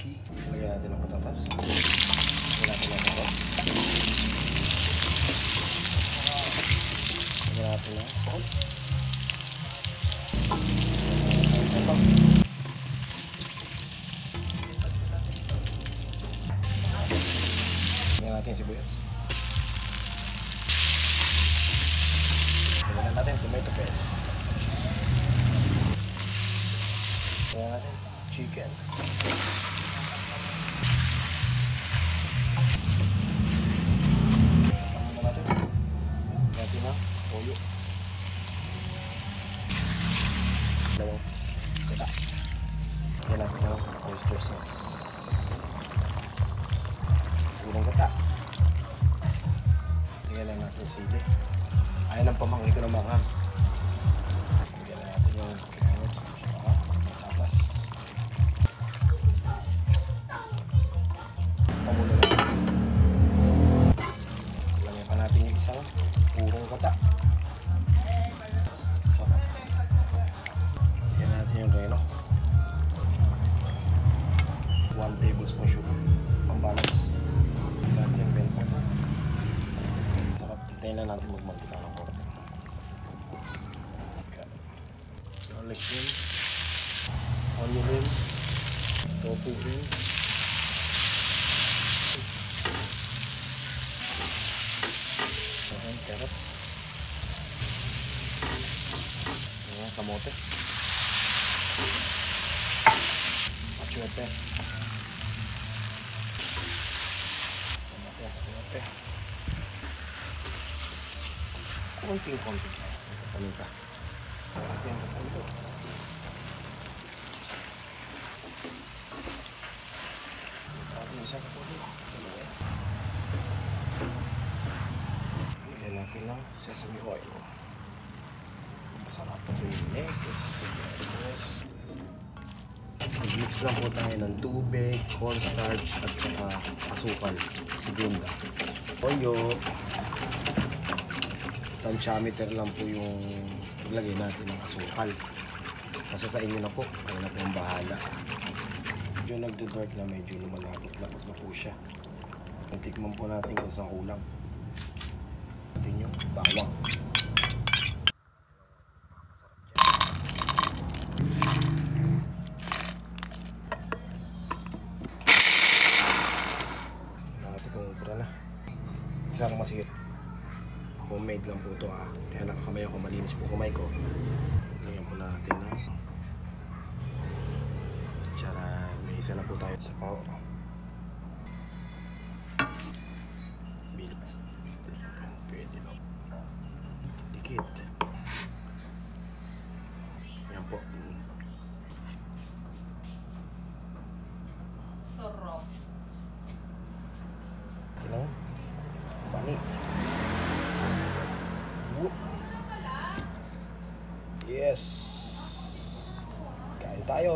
Milky. Lagyan natin ng patatas. Lagyan natin ng carrots. Lagyan natin ng salt. Lagyan natin sibuyas. Lagyan natin tomato paste. Lagyan natin chicken. Toyo. Dalawang gata. Yan natin yung oyster sauce. Ilang gata. Lagyan lang natin sili. Ayan ang pamangkin ko ng manghang. Lagyan lang natin yung carrots. Patatas. Pamulo lang. Lagyan pa natin yung isang purong gata. Yung reno 1 tablespoon sugar pambalance natin benpon sarap. Hintayin lang natin magmantika ng korte. Garlic rin, onion rin, tofu rin, carrots, kamote, achiote, kamatis, konting paminta. Atin ang paminta. Atin isang paminta. Lagyan natin ng sesame oil. Masarap ito yung lettuce. Mix lang po tayo ng tubig, cornstarch at saka asukal, segunda. Toyo. Tantiameter lang po yung ilagay natin ng asukal. Kasi sa inyo na po, kayo na po ang bahala. Medyo nagdo-dark na, medyo lumalapot-lapot na po siya. Tikman po natin kung saan kulang. Natin yung bawang. Isa akong masihit. Homemade lang po ito ah. Kaya nakakamay ako, malinis po kamay ko. Lagyan po natin na tsara. May isa na po tayo sa pao. Bilis. Pwede lang. Dikit. Yan po. Sarap. Tingnan mo. Mani. Yes. Kain tayo.